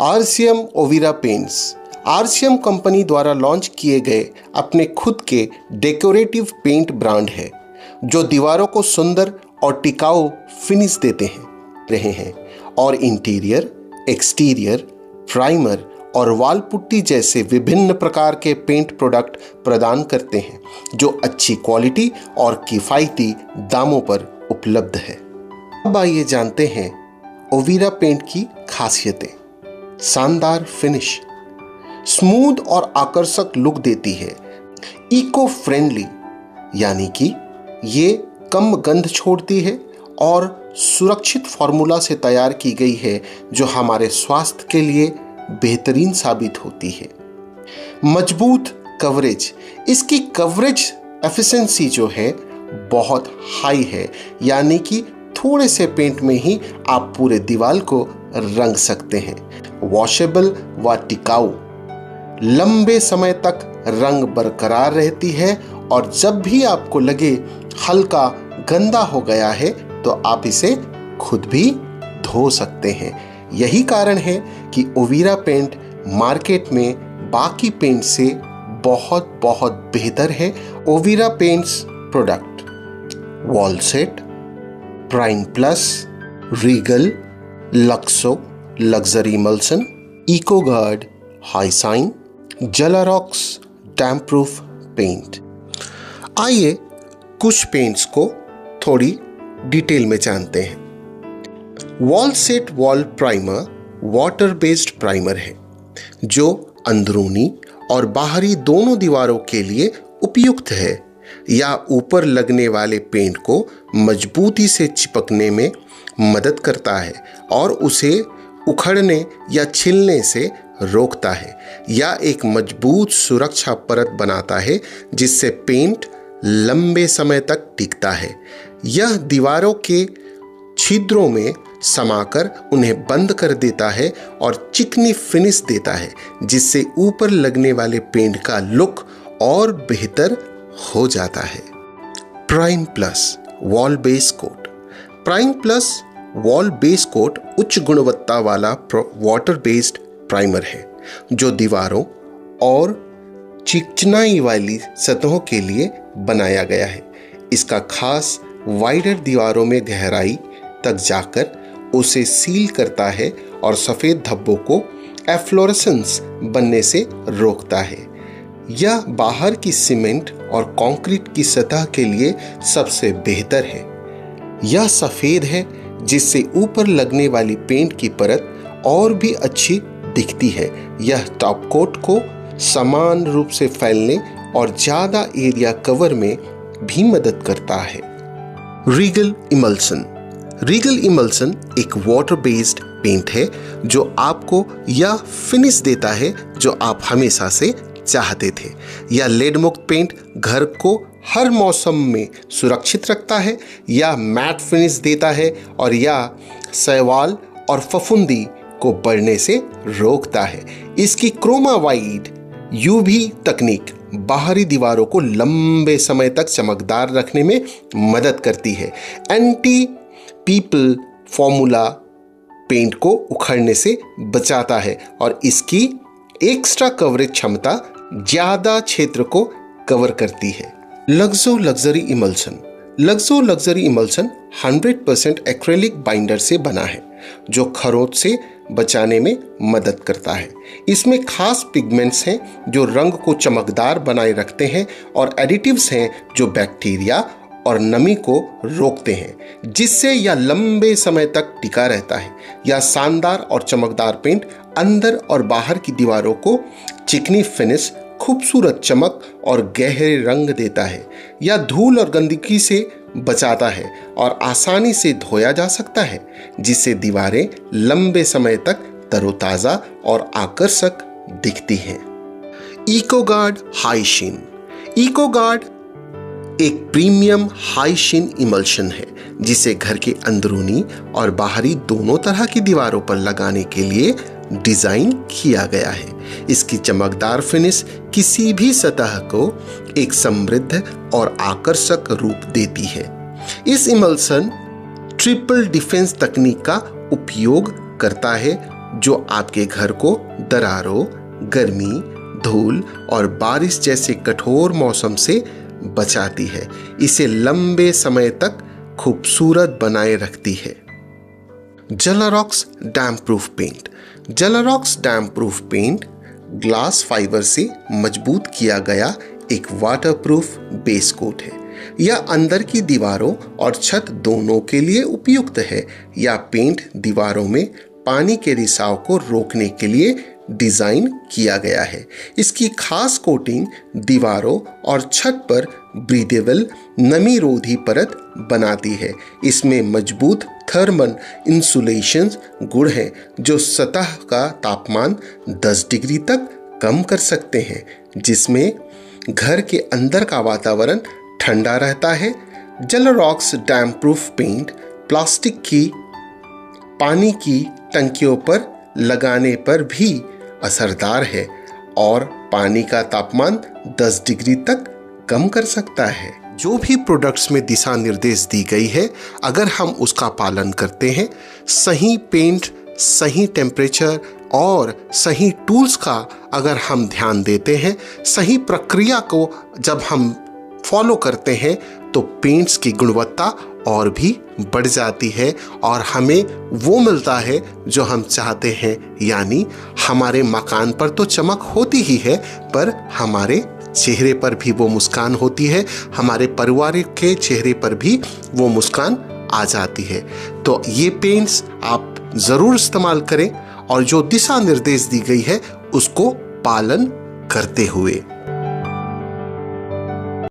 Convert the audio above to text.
RCM ओविरा paints RCM company द्वारा launch किए गए अपने खुद के डेकोरेटिव पेंट ब्रांड है जो दीवारों को सुंदर और टिकाऊ फिनिश देते हैं और इंटीरियर, एक्सटीरियर, प्राइमर और वॉल पुट्टी जैसे विभिन्न प्रकार के पेंट प्रोडक्ट प्रदान करते हैं जो अच्छी क्वालिटी और किफ़ायती दामों पर उपलब्ध है। अब आइए जानते हैं ओविरा पेंट की खासियतें। शानदार फिनिश, स्मूथ और आकर्षक लुक देती है। इको फ्रेंडली यानी कि ये कम गंध छोड़ती है और सुरक्षित फार्मूला से तैयार की गई है जो हमारे स्वास्थ्य के लिए बेहतरीन साबित होती है। मजबूत कवरेज, इसकी कवरेज एफिशिएंसी जो है बहुत हाई है, यानी कि थोड़े से पेंट में ही आप पूरे दीवार को रंग सकते हैं। वॉशेबल व टिकाऊ, लंबे समय तक रंग बरकरार रहती है और जब भी आपको लगे हल्का गंदा हो गया है तो आप इसे खुद भी धो सकते हैं। यही कारण है कि ओविरा पेंट मार्केट में बाकी पेंट से बहुत बहुत बेहतर है। Ovira paints product wall set, prime plus, Regal, Luxo luxury emulsion, eco guard, Hisign, Jalarox damp proof paint. आइए कुछ पेंट्स को थोड़ी डिटेल में जानते हैं। Wall set wall primer water based primer है जो अंदरूनी और बाहरी दोनों दीवारों के लिए उपयुक्त है। या ऊपर लगने वाले पेंट को मजबूती से चिपकने में मदद करता है और उसे उखड़ने या छिलने से रोकता है, या एक मजबूत सुरक्षा परत बनाता है जिससे पेंट लंबे समय तक टिकता है। यह दीवारों के छिद्रों में समाकर उन्हें बंद कर देता है और चिकनी फिनिश देता है जिससे ऊपर लगने वाले पेंट का लुक और बेहतर हो जाता है। Prime plus wall base coat, prime plus wall base coat उच्च गुणवत्ता वाला वाटर बेस्ड प्राइमर है जो दीवारों और चिकनाई वाली सतहों के लिए बनाया गया है। इसका खास वाइडर दीवारों में गहराई तक जाकर उसे सील करता है और सफ़ेद धब्बों को एफ्लोरेसेंस बनने से रोकता है। यह बाहर की सीमेंट और कंक्रीट की सतह के लिए सबसे बेहतर है। यह सफ़ेद है जिससे ऊपर लगने वाली पेंट की परत और भी अच्छी दिखती है। यह टॉप कोट को समान रूप से फैलने और ज़्यादा एरिया कवर में भी मदद करता है। रीगल इमल्सन, रीगल इमल्सन एक वाटर बेस्ड पेंट है जो आपको यह फिनिश देता है जो आप हमेशा से चाहते थे। यह लेड मुक्त पेंट घर को हर मौसम में सुरक्षित रखता है, या मैट फिनिश देता है और या शैवाल और फफूंदी को बढ़ने से रोकता है। इसकी क्रोमा वाइड यूवी तकनीक बाहरी दीवारों को लंबे समय तक चमकदार रखने में मदद करती है। एंटी पीपल फॉर्मूला पेंट को उखड़ने से बचाता है और इसकी एक्स्ट्रा कवरेज क्षमता ज़्यादा क्षेत्र को कवर करती है। Luxo luxury emulsion, Luxo luxury emulsion 100% acrylic binder से बना है जो खरोंच से बचाने में मदद करता है। इसमें खास पिगमेंट्स हैं जो रंग को चमकदार बनाए रखते हैं और एडिटिव्स हैं जो बैक्टीरिया और नमी को रोकते हैं जिससे यह लंबे समय तक टिका रहता है। यह शानदार और चमकदार पेंट अंदर और बाहर की दीवारों को चिकनी फिनिश, खूबसूरत चमक और गहरे रंग देता है। यह धूल और गंदगी से बचाता है और आसानी से धोया जा सकता है जिससे दीवारें लंबे समय तक तरोताज़ा और आकर्षक दिखती हैं। इको गार्ड हाई शीन, इको गार्ड एक प्रीमियम हाई शीन इमल्शन है जिसे घर के अंदरूनी और बाहरी दोनों तरह की दीवारों पर लगाने के लिए डिजाइन किया गया है। इसकी चमकदार फिनिश किसी भी सतह को एक समृद्ध और आकर्षक रूप देती है। इस इमल्सन ट्रिपल डिफेंस तकनीक का उपयोग करता है जो आपके घर को दरारों, गर्मी, धूल और बारिश जैसे कठोर मौसम से बचाती है। इसे लंबे समय तक खूबसूरत बनाए रखती है। जलारॉक्स damp proof paint. जलारॉक्स damp proof paint glass fibre से मजबूत किया गया एक वाटरप्रूफ बेस कोट है। यह अंदर की दीवारों और छत दोनों के लिए उपयुक्त है। यह पेंट दीवारों में पानी के रिसाव को रोकने के लिए डिजाइन किया गया है। इसकी खास कोटिंग दीवारों और छत पर ब्रीदेबल नमीरोधी परत बनाती है। इसमें मजबूत थर्मल इंसुलेशन गुण हैं जो सतह का तापमान 10 डिग्री तक कम कर सकते हैं, जिसमें घर के अंदर का वातावरण ठंडा रहता है। जलारॉक्स डैम्प प्रूफ पेंट प्लास्टिक की पानी की टंकियों पर लगाने पर भी असरदार है और पानी का तापमान 10 डिग्री तक कम कर सकता है। जो भी प्रोडक्ट्स में दिशा निर्देश दी गई है, अगर हम उसका पालन करते हैं, सही पेंट, सही टेम्परेचर और सही टूल्स का अगर हम ध्यान देते हैं, सही प्रक्रिया को जब हम फॉलो करते हैं, तो पेंट्स की गुणवत्ता और भी बढ़ जाती है और हमें वो मिलता है जो हम चाहते हैं। यानी हमारे मकान पर तो चमक होती ही है, पर हमारे चेहरे पर भी वो मुस्कान होती है, हमारे परिवार के चेहरे पर भी वो मुस्कान आ जाती है। तो ये पेंट्स आप ज़रूर इस्तेमाल करें और जो दिशा निर्देश दी गई है उसको पालन करते हुए।